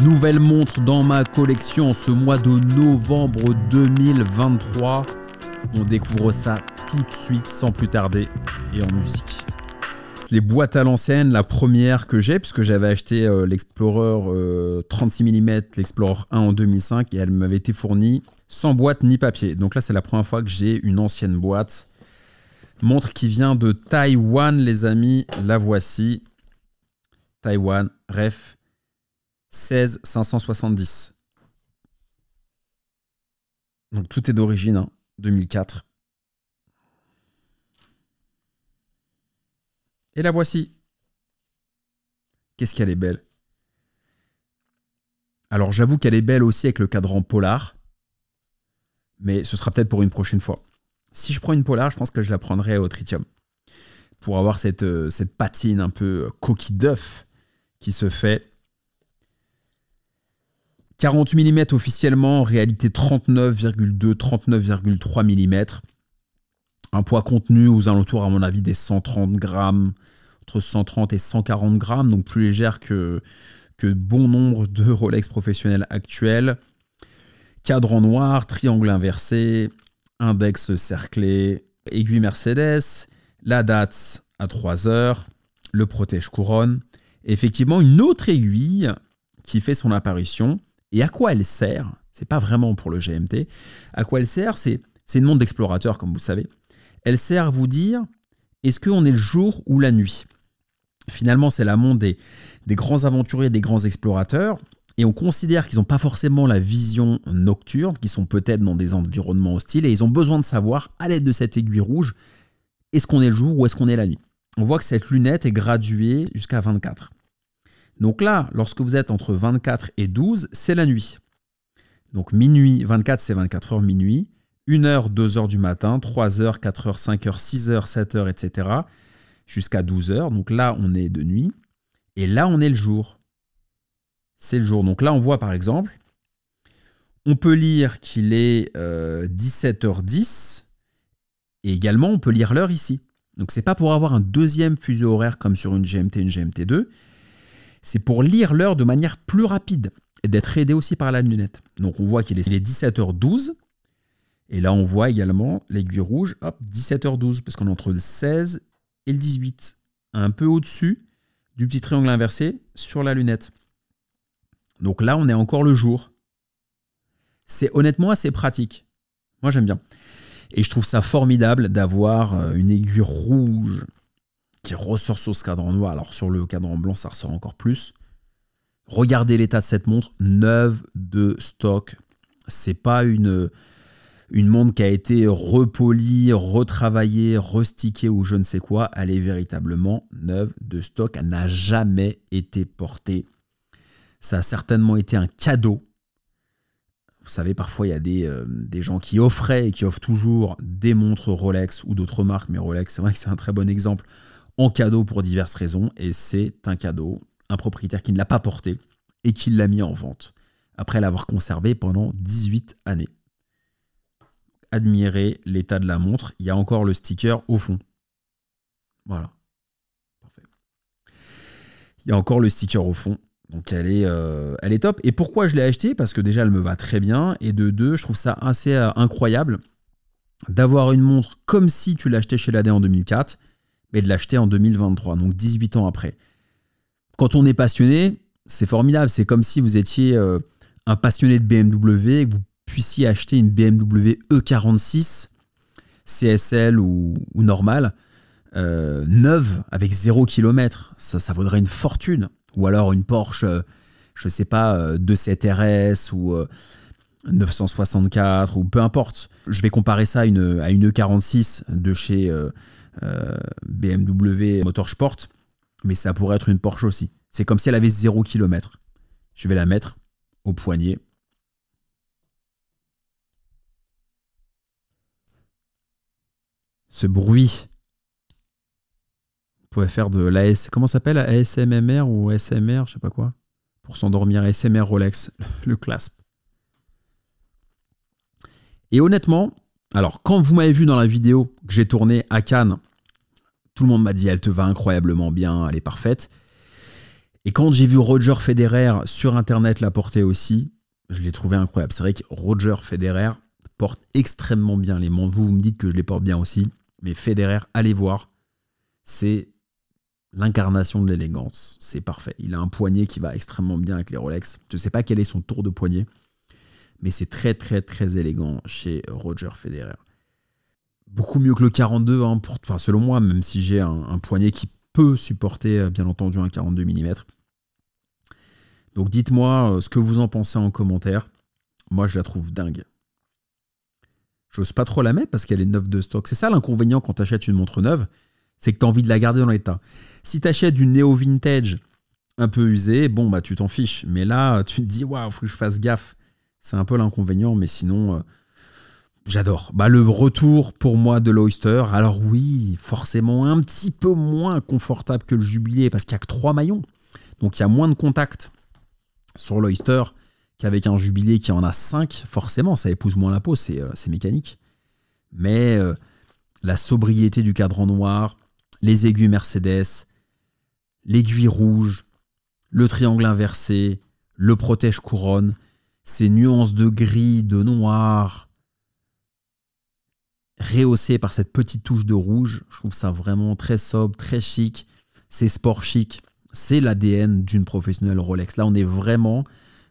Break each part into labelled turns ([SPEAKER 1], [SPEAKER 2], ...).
[SPEAKER 1] Nouvelle montre dans ma collection en ce mois de novembre 2023. On découvre ça tout de suite sans plus tarder et en musique. Les boîtes à l'ancienne, la première que j'ai, puisque j'avais acheté l'Explorer 36 mm, l'Explorer 1 en 2005 et elle m'avait été fournie sans boîte ni papier. Donc là, c'est la première fois que j'ai une ancienne boîte. Montre qui vient de Taïwan, les amis. La voici. Taïwan, ref 16570. Donc tout est d'origine, hein, 2004. Et la voici. Qu'est-ce qu'elle est belle. Alors j'avoue qu'elle est belle aussi avec le cadran polar. Mais ce sera peut-être pour une prochaine fois. Si je prends une polar, je pense que je la prendrai au tritium. Pour avoir cette patine un peu coquille d'œuf qui se fait. 40 mm officiellement, en réalité 39,2, 39,3 mm. Un poids contenu aux alentours, à mon avis, des 130 grammes, entre 130 et 140 grammes, donc plus légère que bon nombre de Rolex professionnels actuels. Cadran noir, triangle inversé, index cerclé, aiguille Mercedes, la date à 3 heures, le protège-couronne. Effectivement, une autre aiguille qui fait son apparition. Et à quoi elle sert? C'est pas vraiment pour le GMT. À quoi elle sert? C'est une montre d'explorateur, comme vous savez. Elle sert à vous dire, est-ce qu'on est le jour ou la nuit? Finalement, c'est la montre des grands aventuriers, des grands explorateurs. Et on considère qu'ils n'ont pas forcément la vision nocturne, qu'ils sont peut-être dans des environnements hostiles. Et ils ont besoin de savoir, à l'aide de cette aiguille rouge, est-ce qu'on est le jour ou est-ce qu'on est la nuit? On voit que cette lunette est graduée jusqu'à 24. Donc là, lorsque vous êtes entre 24 et 12, c'est la nuit. Donc minuit, 24 c'est 24 heures minuit, 1 heure, 2 heures du matin, 3 heures, 4 heures, 5 heures, 6 heures, 7 heures, etc. jusqu'à 12 heures. Donc là, on est de nuit. Et là, on est le jour. C'est le jour. Donc là, on voit par exemple, on peut lire qu'il est 17h10 et également, on peut lire l'heure ici. Donc c'est pas pour avoir un deuxième fuseau horaire comme sur une GMT, une GMT2. C'est pour lire l'heure de manière plus rapide et d'être aidé aussi par la lunette. Donc on voit qu'il est 17h12. Et là, on voit également l'aiguille rouge, hop, 17h12, parce qu'on est entre le 16 et le 18. Un peu au-dessus du petit triangle inversé sur la lunette. Donc là, on est encore le jour. C'est honnêtement assez pratique. Moi, j'aime bien. Et je trouve ça formidable d'avoir une aiguille rouge qui ressort sur ce cadran noir. Alors sur le cadran blanc, ça ressort encore plus. Regardez l'état de cette montre, neuve de stock. C'est pas une montre qui a été repolie, retravaillée, restickée ou je ne sais quoi. Elle est véritablement neuve de stock. Elle n'a jamais été portée. Ça a certainement été un cadeau. Vous savez, parfois, il y a des gens qui offraient et qui offrent toujours des montres Rolex ou d'autres marques, mais Rolex, c'est vrai que c'est un très bon exemple, en cadeau pour diverses raisons. Et c'est un cadeau, un propriétaire qui ne l'a pas porté et qui l'a mis en vente, après l'avoir conservé pendant 18 années. Admirez l'état de la montre. Il y a encore le sticker au fond. Voilà. Parfait. Il y a encore le sticker au fond. Donc elle est top. Et pourquoi je l'ai achetée? Parce que déjà, elle me va très bien. Et de deux, je trouve ça assez incroyable d'avoir une montre comme si tu l'achetais chez Lade en 2004, mais de l'acheter en 2023, donc 18 ans après. Quand on est passionné, c'est formidable. C'est comme si vous étiez un passionné de BMW et que vous puissiez acheter une BMW E46 CSL ou normale, neuve, avec 0 km. Ça vaudrait une fortune. Ou alors une Porsche, je ne sais pas, 27 RS ou 964 ou peu importe. Je vais comparer ça à une E46 de chez BMW Motorsport, mais ça pourrait être une Porsche aussi. C'est comme si elle avait 0 km. Je vais la mettre au poignet. Ce bruit. On pouvait faire de l'AS... Comment ça s'appelle? ASMR ou ASMR, je sais pas quoi. Pour s'endormir, ASMR Rolex, le clasp. Et honnêtement, alors quand vous m'avez vu dans la vidéo que j'ai tournée à Cannes, tout le monde m'a dit elle te va incroyablement bien, elle est parfaite. Et quand j'ai vu Roger Federer sur Internet la porter aussi, je l'ai trouvé incroyable. C'est vrai que Roger Federer porte extrêmement bien les montres. Vous me dites que je les porte bien aussi. Mais Federer, allez voir. C'est l'incarnation de l'élégance. C'est parfait. Il a un poignet qui va extrêmement bien avec les Rolex. Je ne sais pas quel est son tour de poignet. Mais c'est très, très, très élégant chez Roger Federer. Beaucoup mieux que le 42, hein, selon moi, même si j'ai un poignet qui peut supporter, bien entendu, un 42 mm. Donc dites-moi ce que vous en pensez en commentaire. Moi, je la trouve dingue. J'ose pas trop la mettre parce qu'elle est neuve de stock. C'est ça l'inconvénient quand tu achètes une montre neuve, c'est que tu as envie de la garder dans l'état. Si tu achètes du néo-vintage un peu usé, bon, bah tu t'en fiches. Mais là, tu te dis, waouh, faut que je fasse gaffe. C'est un peu l'inconvénient, mais sinon, j'adore. Bah, le retour pour moi de l'Oyster, alors oui, forcément un petit peu moins confortable que le Jubilé parce qu'il n'y a que 3 maillons. Donc il y a moins de contact sur l'Oyster qu'avec un Jubilé qui en a 5. Forcément, ça épouse moins la peau, c'est mécanique. Mais la sobriété du cadran noir, les aiguilles Mercedes, l'aiguille rouge, le triangle inversé, le protège-couronne, ces nuances de gris, de noir, rehaussées par cette petite touche de rouge, je trouve ça vraiment très sobre, très chic. C'est sport chic, c'est l'ADN d'une professionnelle Rolex. Là, on est vraiment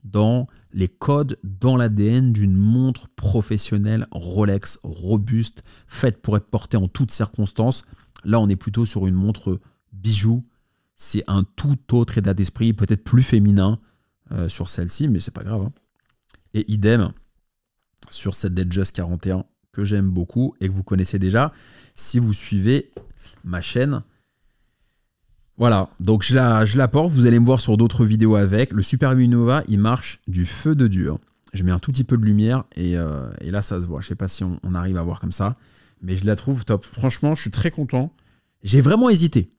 [SPEAKER 1] dans les codes, dans l'ADN d'une montre professionnelle Rolex robuste, faite pour être portée en toutes circonstances. Là, on est plutôt sur une montre bijou. C'est un tout autre état d'esprit, peut-être plus féminin sur celle-ci, mais c'est pas grave, hein. Et idem sur cette Datejust 41 que j'aime beaucoup et que vous connaissez déjà si vous suivez ma chaîne. Voilà, donc je la porte. Vous allez me voir sur d'autres vidéos avec. Le Super Minova, il marche du feu de Dieu. Je mets un tout petit peu de lumière et là, ça se voit. Je ne sais pas si on arrive à voir comme ça, mais je la trouve top. Franchement, je suis très content. J'ai vraiment hésité.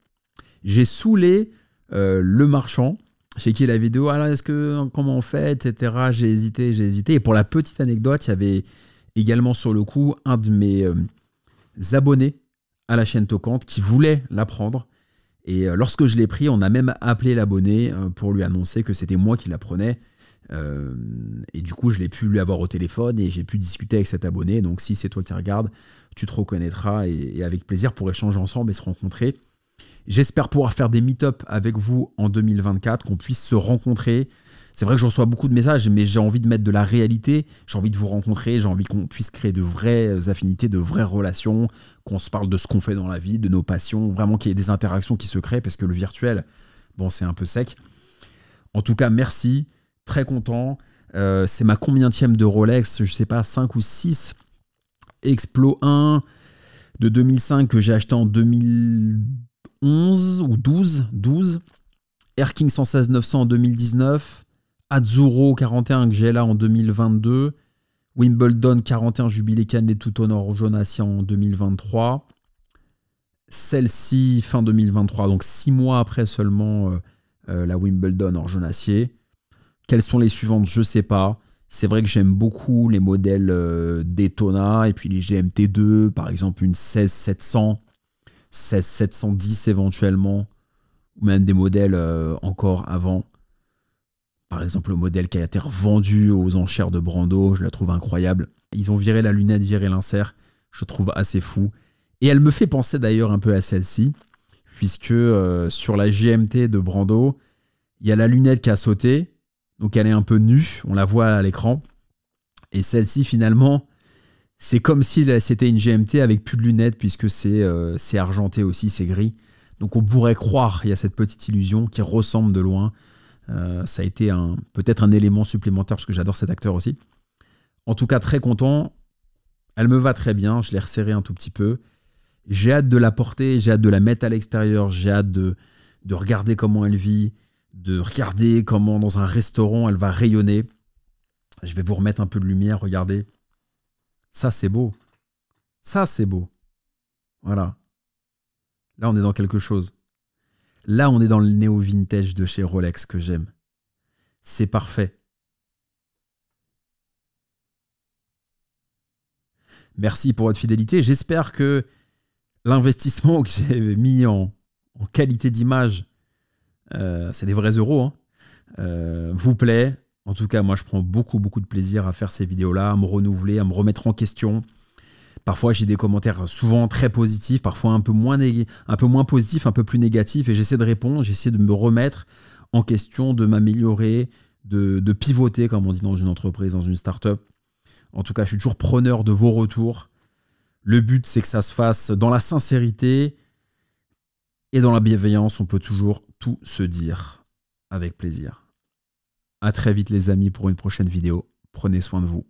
[SPEAKER 1] J'ai saoulé le marchand chez qui la vidéo, alors comment on fait, etc. J'ai hésité. Et pour la petite anecdote, il y avait également sur le coup un de mes abonnés à la chaîne Toquante qui voulait la prendre. Et lorsque je l'ai pris, on a même appelé l'abonné pour lui annoncer que c'était moi qui la prenais. Et du coup, je l'ai pu lui avoir au téléphone et j'ai pu discuter avec cet abonné. Donc si c'est toi qui regardes, tu te reconnaîtras et avec plaisir pour échanger ensemble et se rencontrer. J'espère pouvoir faire des meet-up avec vous en 2024, qu'on puisse se rencontrer. C'est vrai que je reçois beaucoup de messages, mais j'ai envie de mettre de la réalité. J'ai envie de vous rencontrer, j'ai envie qu'on puisse créer de vraies affinités, de vraies relations, qu'on se parle de ce qu'on fait dans la vie, de nos passions, vraiment qu'il y ait des interactions qui se créent, parce que le virtuel, bon, c'est un peu sec. En tout cas, merci, très content. C'est ma combienième de Rolex, je sais pas, 5 ou 6. Explo 1 de 2005 que j'ai acheté en 2011 ou 12. Air King 116-900 en 2019. Azzurro 41 que j'ai là en 2022. Wimbledon 41 Jubilé cannelé tout en or jaune acier en 2023. Celle-ci fin 2023, donc 6 mois après seulement la Wimbledon or jaune acier. Quelles sont les suivantes? Je ne sais pas. C'est vrai que j'aime beaucoup les modèles Daytona et puis les GMT2, par exemple une 16700, 16710 éventuellement, ou même des modèles encore avant. Par exemple, le modèle qui a été revendu aux enchères de Brando, je la trouve incroyable. Ils ont viré la lunette, viré l'insert, je trouve assez fou. Et elle me fait penser d'ailleurs un peu à celle-ci, puisque sur la GMT de Brando, il y a la lunette qui a sauté, donc elle est un peu nue, on la voit à l'écran. Et celle-ci, finalement, c'est comme si c'était une GMT avec plus de lunettes, puisque c'est argenté aussi, c'est gris. Donc on pourrait croire, il y a cette petite illusion qui ressemble de loin. Ça a été peut-être un élément supplémentaire parce que j'adore cet acteur aussi. En tout cas, très content. Elle me va très bien. Je l'ai resserrée un tout petit peu. J'ai hâte de la porter. J'ai hâte de la mettre à l'extérieur. J'ai hâte de regarder comment elle vit. De regarder comment dans un restaurant elle va rayonner. Je vais vous remettre un peu de lumière. Regardez. Ça, c'est beau. Ça, c'est beau. Voilà. Là, on est dans quelque chose. Là, on est dans le néo-vintage de chez Rolex que j'aime. C'est parfait. Merci pour votre fidélité. J'espère que l'investissement que j'ai mis en qualité d'image C'est des vrais euros, hein. Vous plaît. En tout cas, moi, je prends beaucoup de plaisir à faire ces vidéos-là, à me renouveler, à me remettre en question. Parfois, j'ai des commentaires souvent très positifs, parfois un peu moins positifs, un peu plus négatifs, et j'essaie de répondre, j'essaie de me remettre en question, de m'améliorer, de pivoter, comme on dit dans une entreprise, dans une start-up. En tout cas, je suis toujours preneur de vos retours. Le but, c'est que ça se fasse dans la sincérité et dans la bienveillance. On peut toujours tout se dire avec plaisir. À très vite les amis pour une prochaine vidéo. Prenez soin de vous.